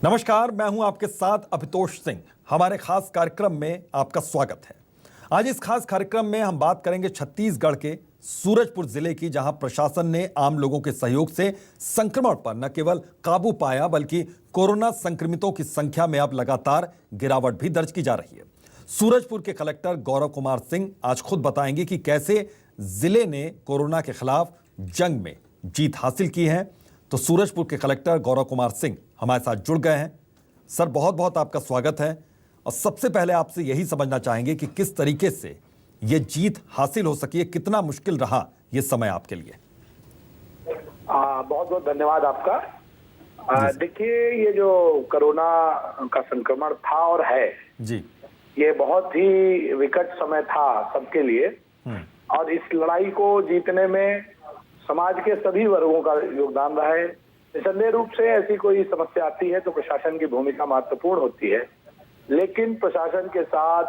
नमस्कार, मैं हूं आपके साथ अभितोष सिंह। हमारे खास कार्यक्रम में आपका स्वागत है। आज इस खास कार्यक्रम में हम बात करेंगे छत्तीसगढ़ के सूरजपुर जिले की, जहां प्रशासन ने आम लोगों के सहयोग से संक्रमण पर न केवल काबू पाया बल्कि कोरोना संक्रमितों की संख्या में अब लगातार गिरावट भी दर्ज की जा रही है। सूरजपुर के कलेक्टर गौरव कुमार सिंह आज खुद बताएंगे कि कैसे जिले ने कोरोना के खिलाफ जंग में जीत हासिल की है। तो सूरजपुर के कलेक्टर गौरव कुमार सिंह हमारे साथ जुड़ गए हैं। सर, बहुत बहुत आपका स्वागत है। और सबसे पहले आपसे यही समझना चाहेंगे कि किस तरीके से ये जीत हासिल हो सकी है, कितना मुश्किल रहा ये समय आपके लिए। बहुत बहुत धन्यवाद आपका। देखिए, ये जो कोरोना का संक्रमण था और है जी, ये बहुत ही विकट समय था सबके लिए। और इस लड़ाई को जीतने में समाज के सभी वर्गों का योगदान रहा है। निसंदेह रूप से ऐसी कोई समस्या आती है तो प्रशासन की भूमिका महत्वपूर्ण होती है, लेकिन प्रशासन के साथ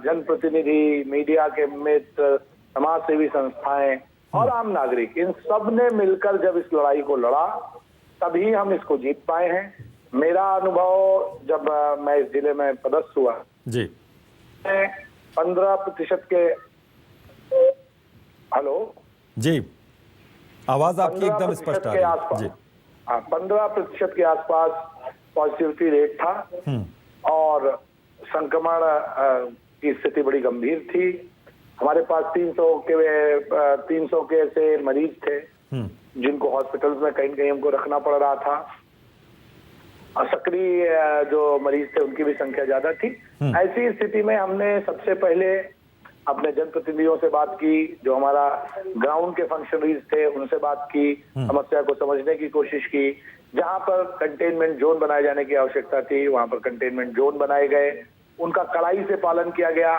जनप्रतिनिधि, मीडिया के मित्र, समाज सेवी संस्थाएं और आम नागरिक, इन सब ने मिलकर जब इस लड़ाई को लड़ा तभी हम इसको जीत पाए हैं। मेरा अनुभव जब मैं इस जिले में पदस्थ हुआ जी, 15% के जी, आवाज आपकी एकदम स्पष्ट आ रही है जी। 15% के आसपास पॉजिटिविटी रेट था और संक्रमण की स्थिति बड़ी गंभीर थी। हमारे पास 300 के ऐसे मरीज थे जिनको हॉस्पिटल्स में कहीं कहीं हमको रखना पड़ रहा था। सक्रिय जो मरीज थे उनकी भी संख्या ज्यादा थी। ऐसी स्थिति में हमने सबसे पहले अपने जनप्रतिनिधियों से बात की, जो हमारा ग्राउंड के फंक्शनरीज थे उनसे बात की, समस्या को समझने की कोशिश की। जहां पर कंटेनमेंट जोन बनाए जाने की आवश्यकता थी वहां पर कंटेनमेंट जोन बनाए गए, उनका कड़ाई से पालन किया गया।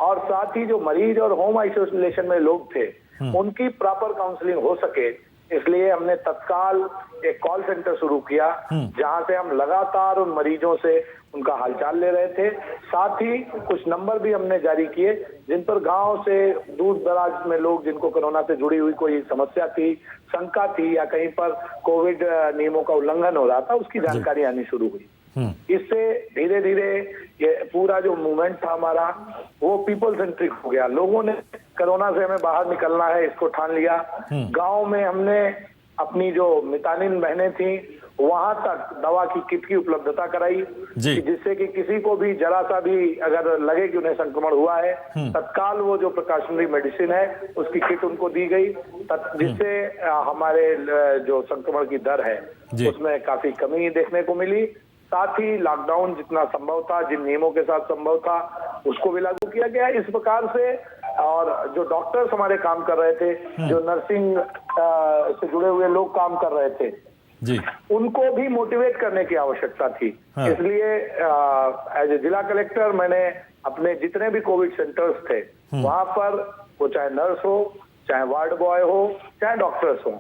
और साथ ही जो मरीज और होम आइसोलेशन में लोग थे उनकी प्रॉपर काउंसलिंग हो सके, इसलिए हमने तत्काल एक कॉल सेंटर शुरू किया जहां से हम लगातार उन मरीजों से उनका हालचाल ले रहे थे। साथ ही कुछ नंबर भी हमने जारी किए जिन पर गांव से दूर दराज में लोग जिनको कोरोना से जुड़ी हुई कोई समस्या थी, शंका थी या कहीं पर कोविड नियमों का उल्लंघन हो रहा था, उसकी जानकारी आनी शुरू हुई। इससे धीरे धीरे ये पूरा जो मूवमेंट था हमारा वो पीपल सेंट्रिक हो गया। लोगों ने कोरोना से हमें बाहर निकलना है इसको ठान लिया। गांव में हमने अपनी जो मितानिन बहनें थी वहां तक दवा की किट की उपलब्धता कराई, जिससे कि किसी को भी जरा सा भी अगर लगे कि उन्हें संक्रमण हुआ है तत्काल वो जो प्रिकॉशनरी मेडिसिन है उसकी किट उनको दी गई, जिससे हमारे जो संक्रमण की दर है उसमें काफी कमी देखने को मिली। साथ ही लॉकडाउन जितना संभव था, जिन नियमों के साथ संभव था, उसको भी लागू किया गया। इस प्रकार से और जो डॉक्टर्स हमारे काम कर रहे थे, जो नर्सिंग से जुड़े हुए लोग काम कर रहे थे जी, उनको भी मोटिवेट करने की आवश्यकता थी। इसलिए एज ए जिला कलेक्टर मैंने अपने जितने भी कोविड सेंटर्स थे वहां पर, वो चाहे नर्स हो, चाहे वार्ड बॉय हो, चाहे डॉक्टर्स हो,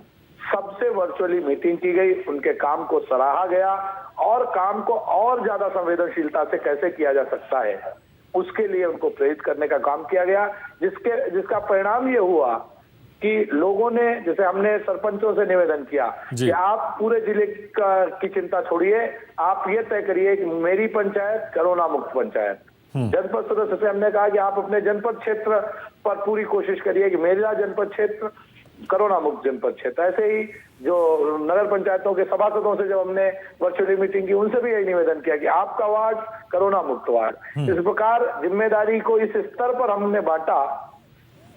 सबसे वर्चुअली मीटिंग की गई, उनके काम को सराहा गया और काम को और ज्यादा संवेदनशीलता से कैसे किया जा सकता है उसके लिए उनको प्रेरित करने का काम किया गया, जिसका परिणाम ये हुआ कि लोगों ने, जैसे हमने सरपंचों से निवेदन किया कि आप पूरे जिले की चिंता छोड़िए, आप ये तय करिए कि मेरी पंचायत कोरोना मुक्त पंचायत। जनपद सदस्य से हमने कहा कि आप अपने जनपद क्षेत्र पर पूरी कोशिश करिए कि मेरा जनपद क्षेत्र कोरोना मुक्त जनपद क्षेत्र। ऐसे ही जो नगर पंचायतों के सभासदों से जब हमने वर्चुअली मीटिंग की उनसे भी यही निवेदन किया कि आपका वार्ड कोरोना मुक्त वार्ड। इस प्रकार जिम्मेदारी को इस स्तर पर हमने बांटा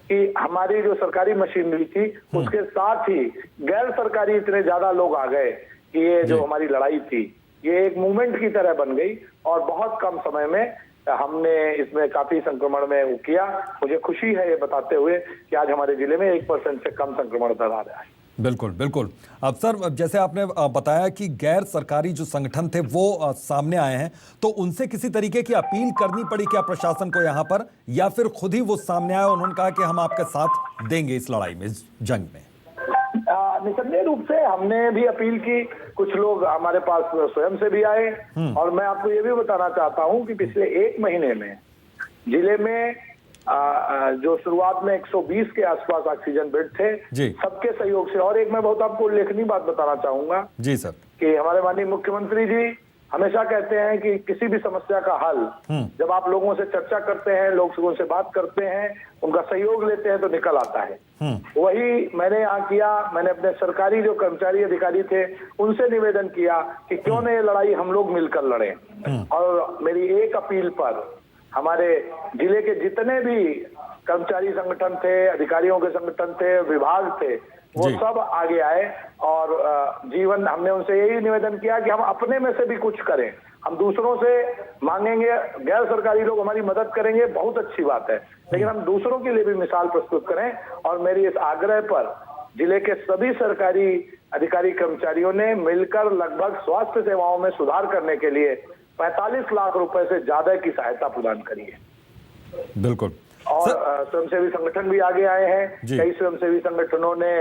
कि हमारी जो सरकारी मशीनरी थी उसके साथ ही गैर सरकारी इतने ज्यादा लोग आ गए कि ये जो हमारी लड़ाई थी ये एक मूवमेंट की तरह बन गई और बहुत कम समय में हमने इसमें काफी संक्रमण में वो किया। मुझे खुशी है ये बताते हुए कि आज हमारे जिले में 1% से कम संक्रमण दर आ रहा है। बिल्कुल बिल्कुल। अब सर, जैसे आपने बताया कि गैर सरकारी जो संगठन थे वो सामने आए हैं, तो उनसे किसी तरीके की अपील करनी पड़ी क्या प्रशासन को यहाँ पर, या फिर खुद ही वो सामने आए, उन्होंने कहा कि हम आपके साथ देंगे इस लड़ाई में, इस जंग में? निसंदेह रूप से हमने भी अपील की, कुछ लोग हमारे पास स्वयं से भी आए। और मैं आपको ये भी बताना चाहता हूँ कि पिछले 1 महीने में जिले में जो शुरुआत में 120 के आसपास ऑक्सीजन बेड थे, जी। सबके सहयोग से। और एक मैं बहुत आपको उल्लेखनीय बात बताना चाहूंगा जी सर। कि हमारे माननीय मुख्यमंत्री जी हमेशा कहते हैं कि किसी भी समस्या का हल जब आप लोगों से चर्चा करते हैं, लोगों से बात करते हैं, उनका सहयोग लेते हैं तो निकल आता है। वही मैंने यहाँ किया। मैंने अपने सरकारी जो कर्मचारी अधिकारी थे उनसे निवेदन किया कि क्यों न ये लड़ाई हम लोग मिलकर लड़ें। और मेरी एक अपील पर हमारे जिले के जितने भी कर्मचारी संगठन थे, अधिकारियों के संगठन थे, विभाग थे, वो सब आगे आए और जीवन हमने उनसे यही निवेदन किया कि हम अपने में से भी कुछ करें। हम दूसरों से मांगेंगे, गैर सरकारी लोग हमारी मदद करेंगे, बहुत अच्छी बात है, लेकिन हम दूसरों के लिए भी मिसाल प्रस्तुत करें। और मेरी इस आग्रह पर जिले के सभी सरकारी अधिकारी कर्मचारियों ने मिलकर लगभग स्वास्थ्य सेवाओं में सुधार करने के लिए 45 लाख रुपए से ज्यादा की सहायता प्रदान करी है। बिल्कुल। और स्वयंसेवी संगठन भी आगे आए हैं। कई स्वयंसेवी संगठनों ने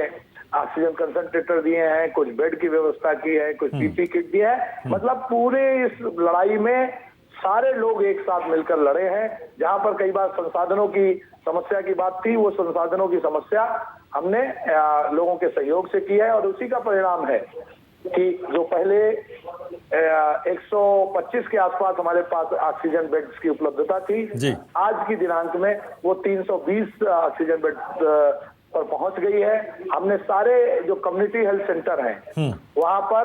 ऑक्सीजन कंसंट्रेटर दिए हैं, कुछ बेड की व्यवस्था की है, कुछ पीपी किट दिया है। मतलब पूरे इस लड़ाई में सारे लोग एक साथ मिलकर लड़े हैं। जहां पर कई बार संसाधनों की समस्या की बात थी, वो संसाधनों की समस्या हमने लोगों के सहयोग से की है। और उसी का परिणाम है कि जो पहले 125 के आसपास हमारे पास ऑक्सीजन बेड्स की उपलब्धता थी, आज की दिनांक में वो 320 ऑक्सीजन बेड पर पहुंच गई है। हमने सारे जो कम्युनिटी हेल्थ सेंटर हैं वहां पर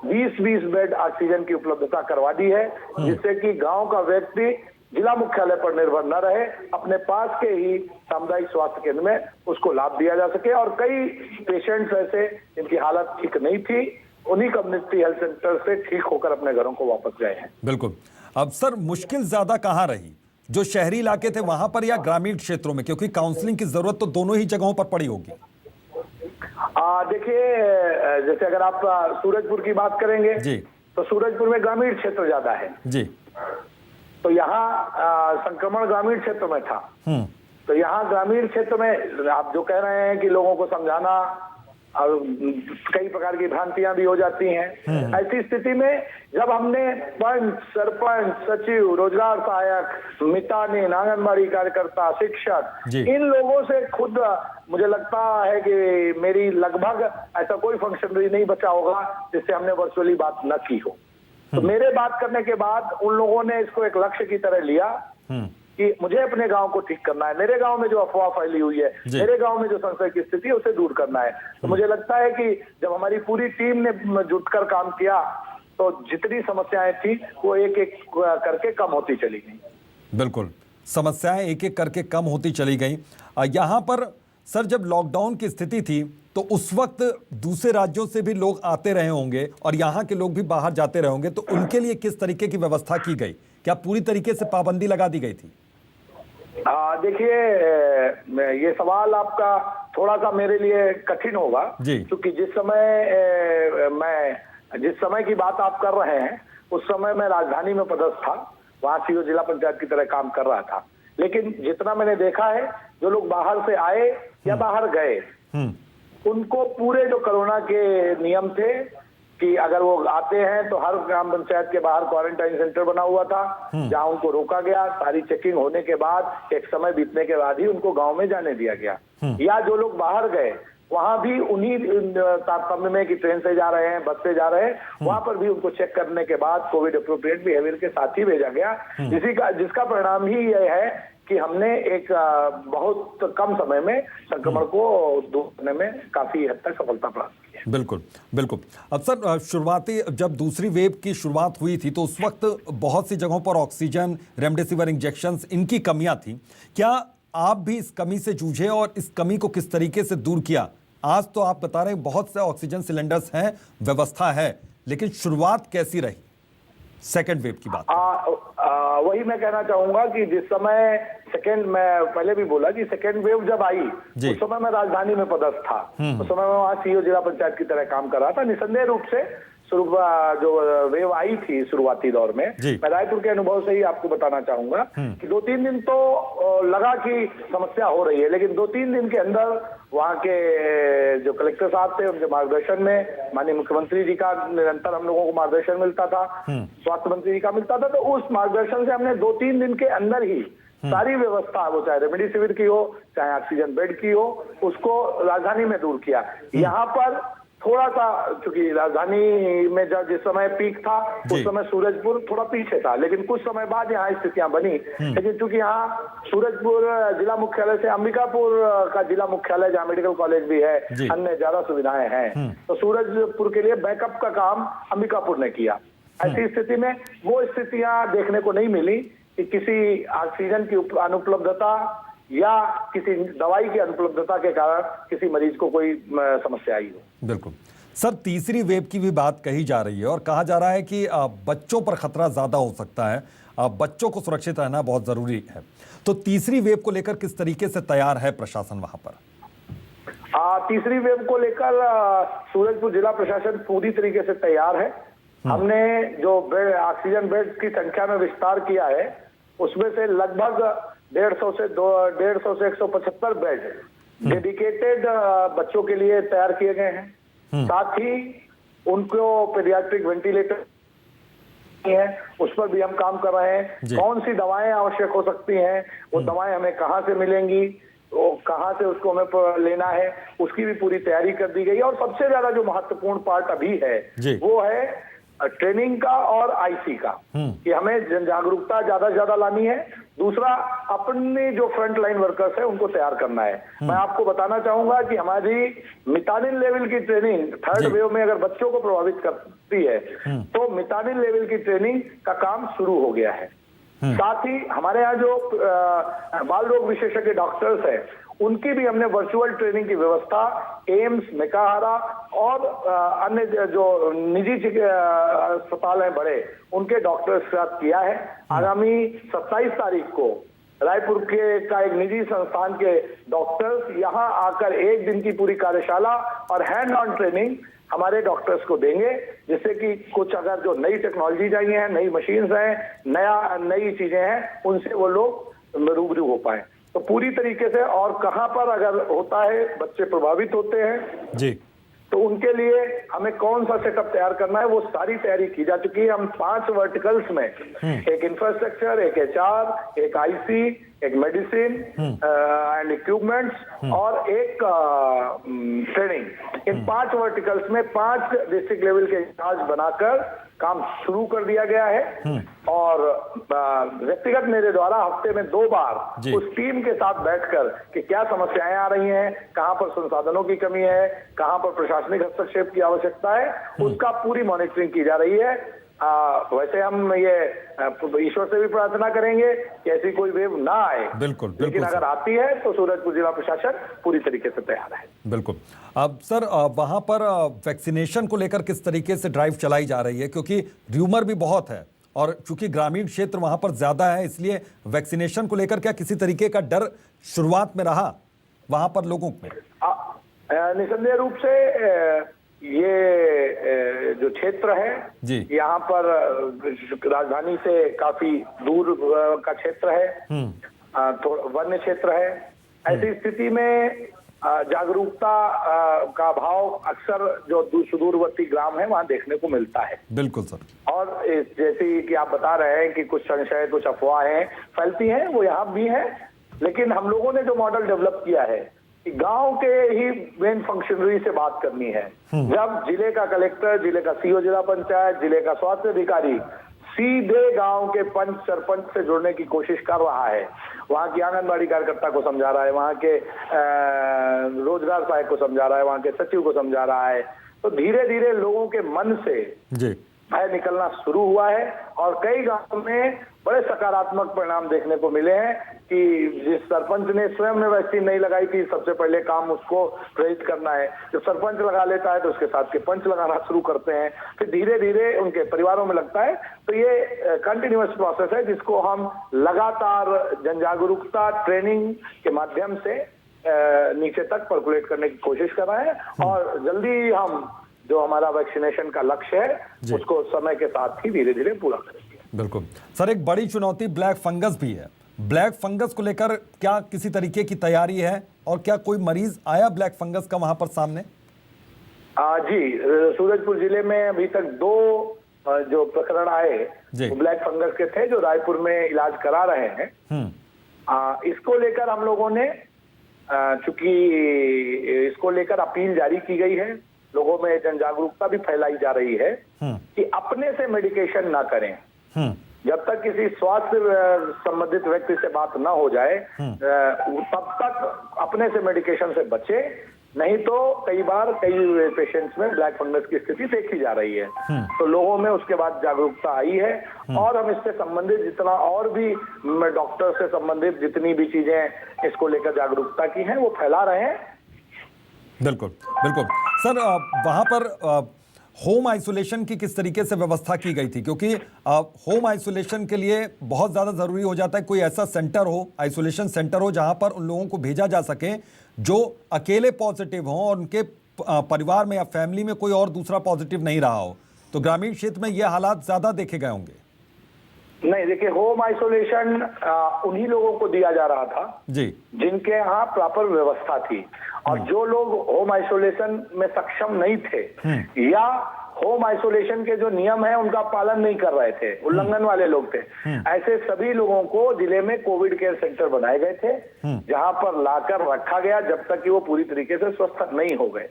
20-20 बेड ऑक्सीजन की उपलब्धता करवा दी है, जिससे कि गांव का व्यक्ति जिला मुख्यालय पर निर्भर न रहे, अपने पास के ही सामुदायिक स्वास्थ्य केंद्र में उसको लाभ दिया जा सके। और कई पेशेंट्स ऐसे जिनकी हालत ठीक नहीं थी, उन्हीं कम्युनिटी हेल्थ सेंटर से ठीक होकर अपने घरों को वापस गए हैं। बिल्कुल। अब सर मुश्किल ज्यादा कहाँ रही, जो शहरी इलाके थे वहां पर या ग्रामीण क्षेत्रों में? क्योंकि काउंसलिंग की जरूरत तो दोनों ही जगहों पर पड़ी होगी। देखिए, जैसे अगर आप सूरजपुर की बात करेंगे जी, तो सूरजपुर में ग्रामीण क्षेत्र ज्यादा है जी, तो यहाँ संक्रमण ग्रामीण क्षेत्र में था। तो यहाँ ग्रामीण क्षेत्र में आप जो कह रहे हैं कि लोगों को समझाना और कई प्रकार की भ्रांतियां भी हो जाती हैं। ऐसी स्थिति में जब हमने पंच, सरपंच, सचिव, रोजगार सहायक, मितानिन, आंगनबाड़ी कार्यकर्ता, शिक्षक, इन लोगों से खुद मुझे लगता है कि मेरी लगभग ऐसा कोई फंक्शनरी नहीं बचा होगा जिससे हमने वर्चुअली बात न की हो। तो मेरे बात करने के बाद उन लोगों ने इसको एक लक्ष्य की तरह लिया कि मुझे अपने गांव को ठीक करना है, मेरे गांव में जो अफवाह फैली हुई है, मेरे गांव में जो संशय की स्थिति है उसे दूर करना है। तो मुझे लगता है कि जब हमारी पूरी टीम ने जुटकर काम किया तो जितनी समस्याएं थी वो एक एक करके कम होती चली गई। बिल्कुल, समस्याएं एक एक करके कम होती चली गई। यहाँ पर सर जब लॉकडाउन की स्थिति थी तो उस वक्त दूसरे राज्यों से भी लोग आते रहे होंगे और यहाँ के लोग भी बाहर जाते रहे होंगे, तो उनके लिए किस तरीके की व्यवस्था की गई? क्या पूरी तरीके से पाबंदी लगा दी गई थी? देखिए, ये सवाल आपका थोड़ा सा मेरे लिए कठिन होगा, क्योंकि जिस समय की बात आप कर रहे हैं उस समय मैं राजधानी में पदस्थ था, वहां सीओ जिला पंचायत की तरह काम कर रहा था। लेकिन जितना मैंने देखा है, जो लोग बाहर से आए या बाहर गए, उनको पूरे जो कोरोना के नियम थे कि अगर वो आते हैं तो हर ग्राम पंचायत के बाहर क्वारंटाइन सेंटर बना हुआ था, जहां उनको रोका गया। सारी चेकिंग होने के बाद एक समय बीतने के बाद ही उनको गांव में जाने दिया गया। या जो लोग बाहर गए वहां भी उन्हीं तारतम्य में कि ट्रेन से जा रहे हैं, बस से जा रहे हैं, वहां पर भी उनको चेक करने के बाद कोविड अप्रोप्रिएट बिहेवियर के साथ ही भेजा गया, जिसका परिणाम ही यह है कि हमने एक बहुत कम समय में संक्रमण को दूर करने में काफी हद तक सफलता प्राप्त की है। बिल्कुल, बिल्कुल। अब सर शुरुआती जब दूसरी वेव की शुरुआत हुई थी तो उस वक्त बहुत सी जगहों पर ऑक्सीजन, रेमडेसिविर इंजेक्शंस, इनकी कमियां थी। क्या आप भी इस कमी से जूझे और इस कमी को किस तरीके से दूर किया? आज तो आप बता रहे हैं बहुत से ऑक्सीजन सिलेंडर्स हैं, व्यवस्था है, लेकिन शुरुआत कैसी रही सेकेंड वेव की बात? वही मैं कहना चाहूंगा कि जिस समय मैं पहले भी बोला कि सेकेंड वेव जब आई उस समय मैं राजधानी में पदस्थ था। उस समय मैं वहां सीओ जिला पंचायत की तरह काम कर रहा था। निसंदेह रूप से जो वेव आई थी शुरुआती दौर में, मैं रायपुर के अनुभव से ही आपको बताना चाहूंगा कि 2-3 दिन तो लगा कि समस्या हो रही है, लेकिन 2-3 दिन के अंदर वहां के जो कलेक्टर साहब थे उनके मार्गदर्शन में, माननीय मुख्यमंत्री जी का निरंतर हम लोगों को मार्गदर्शन मिलता था, स्वास्थ्य मंत्री जी का मिलता था, तो उस मार्गदर्शन से हमने 2-3 दिन के अंदर ही सारी व्यवस्था, वो चाहे रेमडेसिविर की हो चाहे ऑक्सीजन बेड की हो, उसको राजधानी में दूर किया। यहाँ पर थोड़ा सा, चूंकि राजधानी में जब जिस समय पीक था उस समय सूरजपुर थोड़ा पीछे था, लेकिन कुछ समय बाद यहाँ स्थितियां बनी। लेकिन चूंकि यहाँ सूरजपुर जिला मुख्यालय से अंबिकापुर का जिला मुख्यालय जहाँ मेडिकल कॉलेज भी है, अन्य ज्यादा सुविधाएं हैं, तो सूरजपुर के लिए बैकअप का काम अंबिकापुर ने किया। ऐसी स्थिति में वो स्थितियां देखने को नहीं मिली कि किसी ऑक्सीजन की अनुपलब्धता या किसी दवाई की अनुपलब्धता के कारण किसी मरीज को कोई समस्या आई हो। बिल्कुल सर, तीसरी वेव की भी बात कही जा रही है और कहा जा रहा है कि बच्चों पर खतरा ज्यादा हो सकता है, बच्चों को सुरक्षित रहना बहुत जरूरी है। तो तीसरी वेव को लेकर किस तरीके से तैयार है प्रशासन वहां पर? तीसरी वेव को लेकर सूरजपुर जिला प्रशासन पूरी तरीके से तैयार है। हमने जो ऑक्सीजन बेड की संख्या में विस्तार किया है, उसमें से लगभग 150 से 175 बेड डेडिकेटेड बच्चों के लिए तैयार किए गए हैं। साथ ही उनको पेडियाट्रिक वेंटिलेटर है, उस पर भी हम काम कर रहे हैं। कौन सी दवाएं आवश्यक हो सकती हैं, वो दवाएं हमें कहां से मिलेंगी, वो कहां से उसको हमें लेना है, उसकी भी पूरी तैयारी कर दी गई है। और सबसे ज्यादा जो महत्वपूर्ण पार्ट अभी है वो है ट्रेनिंग का और आईसी का, कि हमें जन जागरूकता ज्यादा से ज्यादा लानी है। दूसरा, अपने जो फ्रंट लाइन वर्कर्स है उनको तैयार करना है। मैं आपको बताना चाहूंगा कि हमारी मितानिन लेवल की ट्रेनिंग थर्ड वेव में अगर बच्चों को प्रभावित करती है तो मितानिन लेवल की ट्रेनिंग का काम शुरू हो गया है। साथ ही हमारे यहाँ जो बाल रोग विशेषज्ञ डॉक्टर्स हैं, उनकी भी हमने वर्चुअल ट्रेनिंग की व्यवस्था एम्स, मेकाहारा और अन्य जो निजी अस्पताल हैं बड़े, उनके डॉक्टर्स के साथ किया है। आगामी 27 तारीख को रायपुर के का एक निजी संस्थान के डॉक्टर्स यहाँ आकर एक दिन की पूरी कार्यशाला और हैंड ऑन ट्रेनिंग हमारे डॉक्टर्स को देंगे, जिससे कि कुछ अगर जो नई टेक्नोलॉजी आई है, नई मशीन्स हैं, नई चीजें हैं, उनसे वो लोग रूबरू हो पाए। तो पूरी तरीके से, और कहां पर अगर होता है बच्चे प्रभावित होते हैं जी, तो उनके लिए हमें कौन सा सेटअप तैयार करना है, वो सारी तैयारी की जा चुकी है। हम 5 वर्टिकल्स में, एक इंफ्रास्ट्रक्चर, एक एचआर, एक आईसी, एक मेडिसिन एंड इक्विपमेंट्स और एक ट्रेनिंग, इन 5 वर्टिकल्स में 5 डिस्ट्रिक्ट लेवल के इंचार्ज बनाकर काम शुरू कर दिया गया है। और व्यक्तिगत मेरे द्वारा हफ्ते में 2 बार उस टीम के साथ बैठकर कि क्या समस्याएं आ रही हैं, कहां पर संसाधनों की कमी है, कहां पर प्रशासनिक हस्तक्षेप की आवश्यकता है, उसका पूरी मॉनिटरिंग की जा रही है। वैसे हम ये ईश्वर से भी प्रार्थना करेंगे कि ऐसी कोई वेव ना आए, बिल्कुल, लेकिन अगर आती है तो सूरजपुर जिला प्रशासन पूरी तरीके से तैयार है। बिल्कुल। अब सर, वहां पर वैक्सीनेशन को लेकर किस तरीके से ड्राइव चलाई जा रही है, क्योंकि र्यूमर भी बहुत है और चूंकि ग्रामीण क्षेत्र वहां पर ज्यादा है, इसलिए वैक्सीनेशन को लेकर क्या किसी तरीके का डर शुरुआत में रहा वहां पर लोगों में? निसंदेह रूप से ये जो क्षेत्र है यहाँ पर राजधानी से काफी दूर का क्षेत्र है, थोड़ा वन्य क्षेत्र है। ऐसी स्थिति में जागरूकता का अभाव अक्सर जो सुदूरवर्ती ग्राम है वहां देखने को मिलता है। बिल्कुल सर। और जैसे कि आप बता रहे हैं कि कुछ संशय, कुछ अफवाहें फैलती हैं, वो यहाँ भी है। लेकिन हम लोगों ने जो मॉडल डेवलप किया है कि गांव के ही मेन फंक्शनरी से बात करनी है। जब जिले का कलेक्टर, जिले का सीओ जिला पंचायत, जिले का स्वास्थ्य अधिकारी सीधे गांव के पंच सरपंच से जुड़ने की कोशिश कर रहा है, वहां की आंगनबाड़ी कार्यकर्ता को समझा रहा है, वहां के रोजगार सहायक को समझा रहा है, वहां के सचिव को समझा रहा है, तो धीरे धीरे लोगों के मन से भय निकलना शुरू हुआ है। और कई गांवों में बड़े सकारात्मक परिणाम देखने को मिले हैं कि जिस सरपंच ने स्वयं में वैक्सीन नहीं लगाई थी, सबसे पहले काम उसको प्रेरित करना है। जब सरपंच लगा लेता है तो उसके साथ के पंच लगाना शुरू करते हैं, फिर धीरे धीरे उनके परिवारों में लगता है। तो ये कंटिन्यूअस प्रोसेस है जिसको हम लगातार जन जागरूकता ट्रेनिंग के माध्यम से नीचे तक पर्कुलेट करने की कोशिश कर रहे हैं। और जल्दी हम जो हमारा वैक्सीनेशन का लक्ष्य है उसको समय के साथ ही धीरे धीरे पूरा करेंगे। बिल्कुल सर, एक बड़ी चुनौती ब्लैक फंगस भी है। ब्लैक फंगस को लेकर क्या किसी तरीके की तैयारी है और क्या कोई मरीज आया ब्लैक फंगस का वहां पर सामने? जी, सूरजपुर जिले में अभी तक 2 जो प्रकरण आए वो ब्लैक फंगस के थे, जो रायपुर में इलाज करा रहे हैं। इसको लेकर हम लोगों ने चूंकि इसको लेकर अपील जारी की गई है, लोगों में जन जागरूकता भी फैलाई जा रही है कि अपने से मेडिकेशन ना करें। जब तक किसी स्वास्थ्य संबंधित व्यक्ति से बात ना हो जाए तब तक अपने से मेडिकेशन से बचे, नहीं तो कई बार कई पेशेंट्स में ब्लैक फंगस की स्थिति देखी जा रही है। तो लोगों में उसके बाद जागरूकता आई है और हम इससे संबंधित जितना और भी डॉक्टर से संबंधित जितनी भी चीजें इसको लेकर जागरूकता की हैं वो फैला रहे हैं। बिल्कुल बिल्कुल सर, वहां पर होम आइसोलेशन की किस तरीके से व्यवस्था की गई थी, क्योंकि होम आइसोलेशन के लिए बहुत ज़्यादा ज़रूरी हो जाता है कोई ऐसा सेंटर हो, आइसोलेशन सेंटर हो जहां पर उन लोगों को भेजा जा सके जो अकेले पॉजिटिव हों और उनके परिवार में या फैमिली में कोई और दूसरा पॉजिटिव नहीं रहा हो। तो ग्रामीण क्षेत्र में ये हालात ज़्यादा देखे गए होंगे। नहीं, देखिए, होम आइसोलेशन उन्हीं लोगों को दिया जा रहा था जी जिनके यहाँ प्रॉपर व्यवस्था थी, और जो लोग होम आइसोलेशन में सक्षम नहीं थे या होम आइसोलेशन के जो नियम है उनका पालन नहीं कर रहे थे, उल्लंघन वाले लोग थे, ऐसे सभी लोगों को जिले में कोविड केयर सेंटर बनाए गए थे जहां पर लाकर रखा गया जब तक कि वो पूरी तरीके से स्वस्थ नहीं हो गए।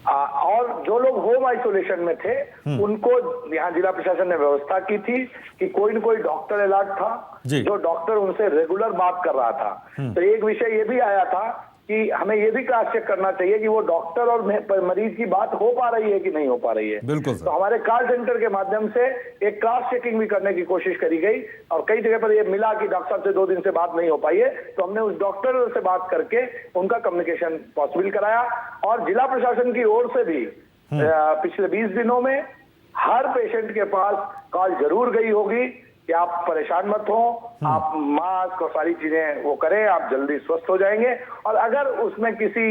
और जो लोग होम आइसोलेशन में थे उनको यहाँ जिला प्रशासन ने व्यवस्था की थी कि कोई न कोई डॉक्टर अलर्ट था, जो डॉक्टर उनसे रेगुलर बात कर रहा था। तो एक विषय ये भी आया था कि हमें ये भी क्रॉस चेक करना चाहिए कि वो डॉक्टर और मरीज की बात हो पा रही है कि नहीं हो पा रही है। बिल्कुल। तो हमारे कॉल सेंटर के माध्यम से एक क्रॉस चेकिंग भी करने की कोशिश करी गई और कई जगह पर ये मिला कि डॉक्टर साहब से 2 दिन से बात नहीं हो पाई है, तो हमने उस डॉक्टर से बात करके उनका कम्युनिकेशन पॉसिबल कराया। और जिला प्रशासन की ओर से भी पिछले 20 दिनों में हर पेशेंट के पास कॉल जरूर गई होगी कि आप परेशान मत हो, आप मास्क और सारी चीजें वो करें, आप जल्दी स्वस्थ हो जाएंगे। और अगर उसमें किसी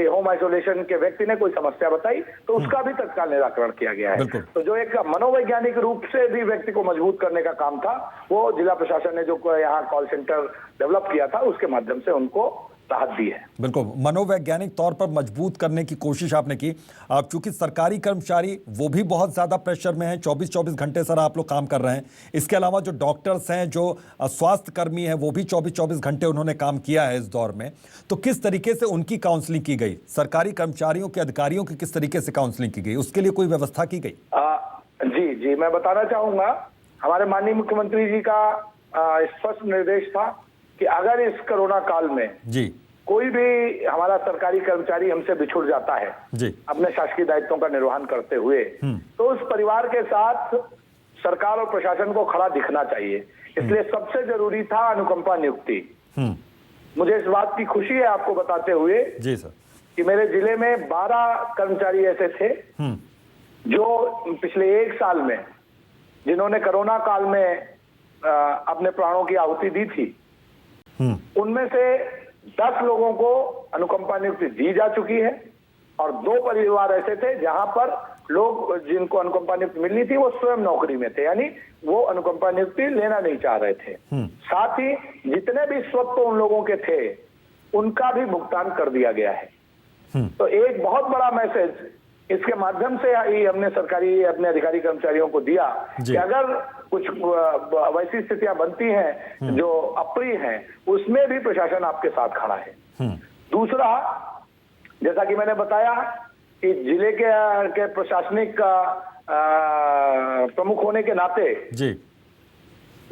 होम आइसोलेशन के व्यक्ति ने कोई समस्या बताई तो उसका भी तत्काल निराकरण किया गया है। तो जो एक मनोवैज्ञानिक रूप से भी व्यक्ति को मजबूत करने का काम था वो जिला प्रशासन ने जो यहाँ कॉल सेंटर डेवलप किया था उसके माध्यम से उनको राहत दी है। बिल्कुल, मनोवैज्ञानिक तौर पर मजबूत करने की कोशिश आपने की। आप चूंकि सरकारी कर्मचारी वो भी बहुत ज़्यादा प्रेशर में हैं, 24-24 घंटे सर आप लोग काम कर रहे हैं। इसके अलावा जो डॉक्टर्स हैं, जो स्वास्थ्य कर्मी हैं, वो भी 24-24 घंटे उन्होंने काम किया है इस दौर में। तो किस तरीके से उनकी काउंसलिंग की गई, सरकारी कर्मचारियों के अधिकारियों की किस तरीके से काउंसलिंग की गई, उसके लिए कोई व्यवस्था की गई? जी, मैं बताना चाहूंगा, हमारे माननीय मुख्यमंत्री जी का स्पष्ट निर्देश था कि अगर इस कोरोना काल में जी कोई भी हमारा सरकारी कर्मचारी हमसे बिछुड़ जाता है जी अपने शासकीय दायित्वों का निर्वहन करते हुए, तो उस परिवार के साथ सरकार और प्रशासन को खड़ा दिखना चाहिए। इसलिए सबसे जरूरी था अनुकंपा नियुक्ति। मुझे इस बात की खुशी है आपको बताते हुए जी सर कि मेरे जिले में 12 कर्मचारी ऐसे थे जो पिछले 1 साल में जिन्होंने कोरोना काल में अपने प्राणों की आहुति दी थी, उनमें से 10 लोगों को अनुकंपा नियुक्ति दी जा चुकी है और 2 परिवार ऐसे थे जहां पर लोग जिनको अनुकंपा नियुक्ति मिलनी थी वो स्वयं नौकरी में थे, यानी वो अनुकंपा नियुक्ति लेना नहीं चाह रहे थे। साथ ही जितने भी स्वत्व उन लोगों के थे उनका भी भुगतान कर दिया गया है। तो एक बहुत बड़ा मैसेज इसके माध्यम से ही हमने सरकारी अपने अधिकारी कर्मचारियों को दिया कि अगर कुछ वैसी स्थितियां बनती हैं जो अप्रिय हैं, उसमें भी प्रशासन आपके साथ खड़ा है। दूसरा, जैसा कि मैंने बताया कि जिले के प्रशासनिक प्रमुख होने के नाते जी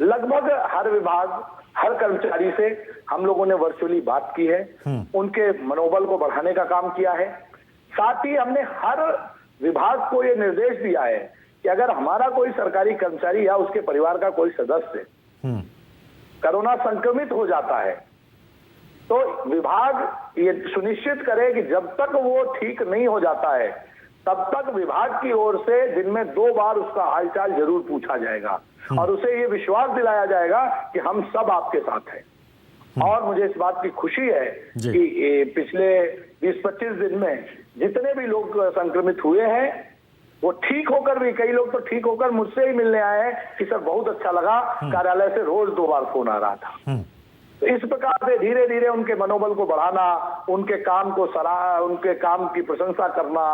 लगभग हर विभाग, हर कर्मचारी से हम लोगों ने वर्चुअली बात की है, उनके मनोबल को बढ़ाने का काम किया है। साथ ही हमने हर विभाग को यह निर्देश दिया है कि अगर हमारा कोई सरकारी कर्मचारी या उसके परिवार का कोई सदस्य कोरोना संक्रमित हो जाता है तो विभाग ये सुनिश्चित करे कि जब तक वो ठीक नहीं हो जाता है तब तक विभाग की ओर से दिन में 2 बार उसका हालचाल जरूर पूछा जाएगा और उसे ये विश्वास दिलाया जाएगा कि हम सब आपके साथ हैं। और मुझे इस बात की खुशी है कि पिछले 20-25 दिन में जितने भी लोग संक्रमित हुए हैं वो ठीक होकर भी, कई लोग तो ठीक होकर मुझसे ही मिलने आए हैं कि सर बहुत अच्छा लगा, कार्यालय से रोज 2 बार फोन आ रहा था। तो इस प्रकार से धीरे धीरे उनके मनोबल को बढ़ाना, उनके काम को सराहा, उनके काम की प्रशंसा करना,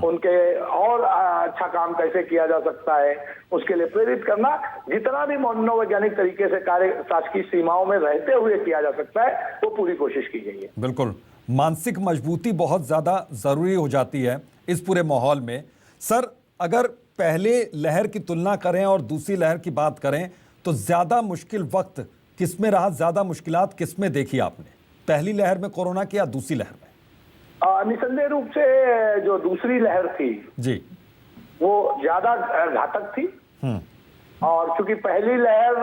उनके और अच्छा काम कैसे किया जा सकता है उसके लिए प्रेरित करना, जितना भी मनोवैज्ञानिक तरीके से कार्य शासकीय सीमाओं में रहते हुए किया जा सकता है वो पूरी कोशिश की गई है। बिल्कुल, मानसिक मजबूती बहुत ज्यादा जरूरी हो जाती है इस पूरे माहौल में। सर, अगर पहले लहर की तुलना करें और दूसरी लहर की बात करें तो ज्यादा मुश्किल वक्त किसमें रहा, ज्यादा मुश्किलात किसमें देखी आपने, पहली लहर में कोरोना की या दूसरी लहर में? निसंदेह रूप से जो दूसरी लहर थी जी, वो ज्यादा घातक थी। और चूंकि पहली लहर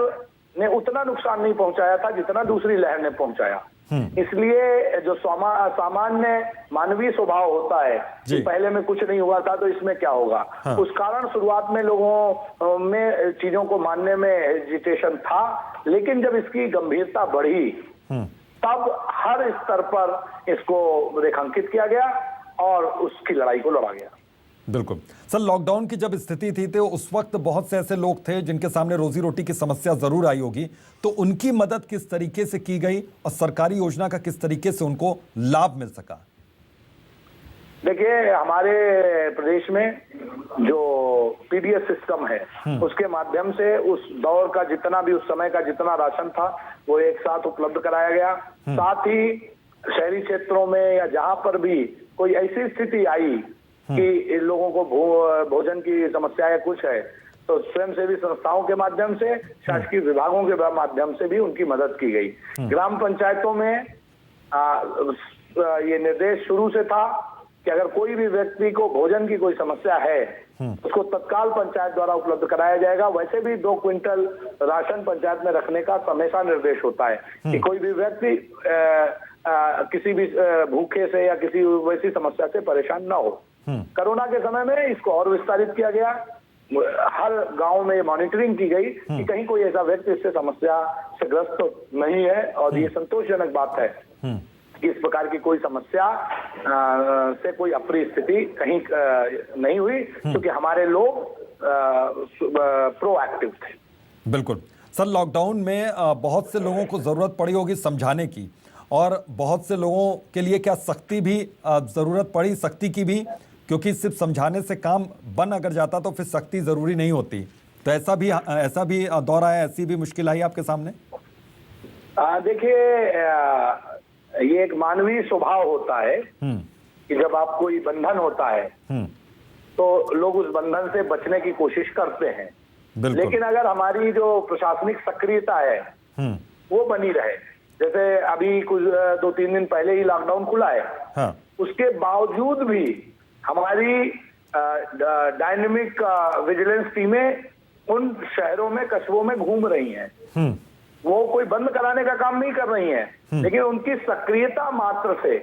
ने उतना नुकसान नहीं पहुंचाया था जितना दूसरी लहर ने पहुंचाया, इसलिए जो सामान्य मानवीय स्वभाव होता है कि पहले में कुछ नहीं हुआ था तो इसमें क्या होगा, उस कारण शुरुआत में लोगों में चीजों को मानने में हेजिटेशन था। लेकिन जब इसकी गंभीरता बढ़ी तब हर स्तर पर इसको रेखांकित किया गया और उसकी लड़ाई को लड़ा गया। बिल्कुल सर, लॉकडाउन की जब स्थिति थी तो उस वक्त बहुत से ऐसे लोग थे जिनके सामने रोजी रोटी की समस्या जरूर आई होगी, तो उनकी मदद किस तरीके से की गई और सरकारी योजना का किस तरीके से उनको लाभ मिल सका? देखिए, हमारे प्रदेश में जो पीडीएस सिस्टम है उसके माध्यम से उस दौर का जितना भी, उस समय का जितना राशन था वो एक साथ उपलब्ध कराया गया। साथ ही शहरी क्षेत्रों में या जहां पर भी कोई ऐसी स्थिति आई कि इन लोगों को भोजन की समस्या या कुछ है तो स्वयंसेवी संस्थाओं के माध्यम से, शासकीय विभागों के माध्यम से भी उनकी मदद की गई। ग्राम पंचायतों में ये निर्देश शुरू से था कि अगर कोई भी व्यक्ति को भोजन की कोई समस्या है उसको तत्काल पंचायत द्वारा उपलब्ध कराया जाएगा। वैसे भी 2 क्विंटल राशन पंचायत में रखने का हमेशा निर्देश होता है कि कोई भी व्यक्ति किसी भी भूखे से या किसी वैसी समस्या से परेशान ना हो। कोरोना के समय में इसको और विस्तारित किया गया, हर गांव में मॉनिटरिंग की गई कि कहीं कोई ऐसा व्यक्ति इससे समस्या से ग्रस्त तो नहीं है। और ये संतोषजनक बात है कि इस प्रकार की कोई समस्या से कोई अप्रिय स्थिति कहीं नहीं हुई, क्योंकि हमारे लोग प्रोएक्टिव थे। बिल्कुल सर, लॉकडाउन में बहुत से लोगों को जरूरत पड़ी होगी समझाने की, और बहुत से लोगों के लिए क्या सख्ती भी जरूरत पड़ी, सख्ती की भी, क्योंकि सिर्फ समझाने से काम बन अगर जाता तो फिर सख्ती जरूरी नहीं होती। तो ऐसा भी दौर आया, ऐसी भी मुश्किल आई आपके सामने? देखिए, ये एक मानवीय स्वभाव होता है कि जब आप कोई बंधन होता है तो लोग उस बंधन से बचने की कोशिश करते हैं। लेकिन अगर हमारी जो प्रशासनिक सक्रियता है वो बनी रहे, जैसे अभी कुछ 2-3 दिन पहले ही लॉकडाउन खुला है, उसके बावजूद भी हमारी डायनेमिक विजिलेंस टीमें उन शहरों में, कस्बों में घूम रही हैं। वो कोई बंद कराने का काम नहीं कर रही हैं, लेकिन उनकी सक्रियता मात्र से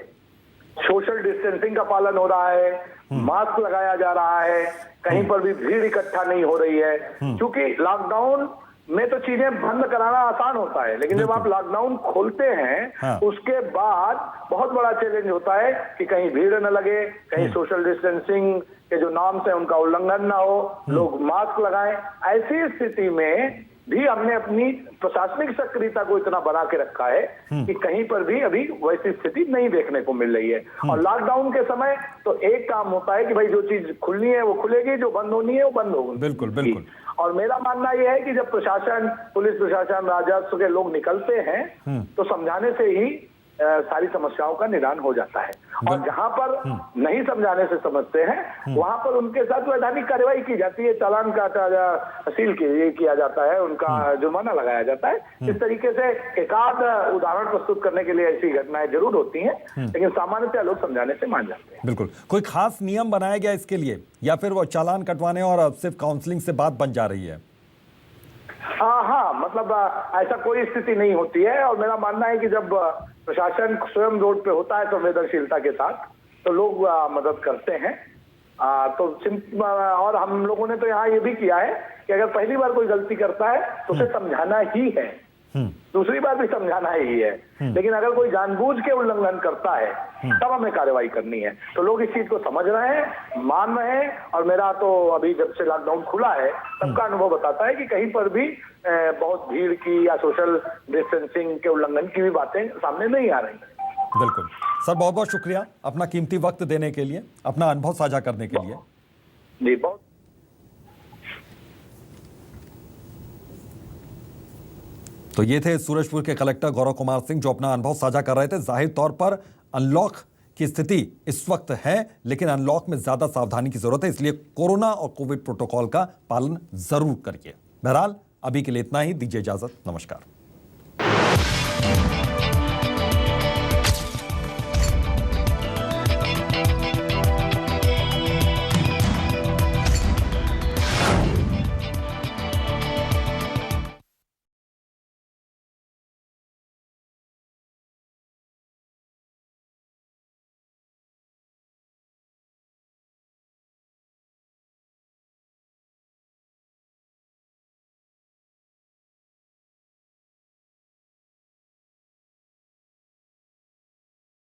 सोशल डिस्टेंसिंग का पालन हो रहा है, मास्क लगाया जा रहा है, कहीं पर भी भीड़ इकट्ठा नहीं हो रही है। क्योंकि लॉकडाउन में तो चीजें बंद कराना आसान होता है, लेकिन जब आप लॉकडाउन खोलते हैं उसके बाद बहुत बड़ा चैलेंज होता है कि कहीं भीड़ न लगे, कहीं सोशल डिस्टेंसिंग के जो नॉर्म्स हैं उनका उल्लंघन ना हो, लोग मास्क लगाएं। ऐसी स्थिति में भी हमने अपनी प्रशासनिक सक्रियता को इतना बना के रखा है कि कहीं पर भी अभी वैसी स्थिति नहीं देखने को मिल रही है। और लॉकडाउन के समय तो एक काम होता है कि भाई जो चीज खुलनी है वो खुलेगी, जो बंद होनी है वो बंद होगी। बिल्कुल बिल्कुल। और मेरा मानना यह है कि जब प्रशासन, पुलिस प्रशासन, राजस्व के लोग निकलते हैं तो समझाने से ही सारी समस्याओं का निदान हो जाता है। और जहां पर नहीं समझाने से समझते हैं वहां पर उनके साथ वैधानिक कार्रवाई की जाती है, चालान का सील किया जाता है, उनका जुर्माना लगाया जाता है। इस तरीके से एकाध उदाहरण प्रस्तुत करने के लिए ऐसी घटनाएं जरूर होती हैं, लेकिन सामान्यतः लोग समझाने से मान जाते हैं। बिल्कुल। कोई खास नियम बनाया गया इसके लिए, या फिर वो चालान कटवाने और सिर्फ काउंसलिंग से बात बन जा रही है? हाँ, मतलब ऐसा कोई स्थिति नहीं होती है। और मेरा मानना है कि जब प्रशासन स्वयं रोड पे होता है संवेदनशीलता के साथ तो लोग मदद करते हैं। और हम लोगों ने तो यहाँ ये भी किया है कि अगर पहली बार कोई गलती करता है तो उसे समझाना ही है दूसरी बार भी समझाना ही है। लेकिन अगर कोई जानबूझ के उल्लंघन करता है तब हमें कार्रवाई करनी है। तो लोग इस चीज को समझ रहे हैं, मान रहे हैं, और मेरा तो अभी जब से लॉकडाउन खुला है सबका अनुभव बताता है कि कहीं पर भी बहुत भीड़ की या सोशल डिस्टेंसिंग के उल्लंघन की भी बातें सामने नहीं आ रही। बिल्कुल सर, बहुत बहुत शुक्रिया अपना कीमती वक्त देने के लिए, अपना अनुभव साझा करने के लिए। जी बहुत। तो ये थे सूरजपुर के कलेक्टर गौरव कुमार सिंह जो अपना अनुभव साझा कर रहे थे। जाहिर तौर पर अनलॉक की स्थिति इस वक्त है, लेकिन अनलॉक में ज्यादा सावधानी की जरूरत है, इसलिए कोरोना और कोविड प्रोटोकॉल का पालन जरूर करिए। बहरहाल अभी के लिए इतना ही, दीजिए इजाजत, नमस्कार।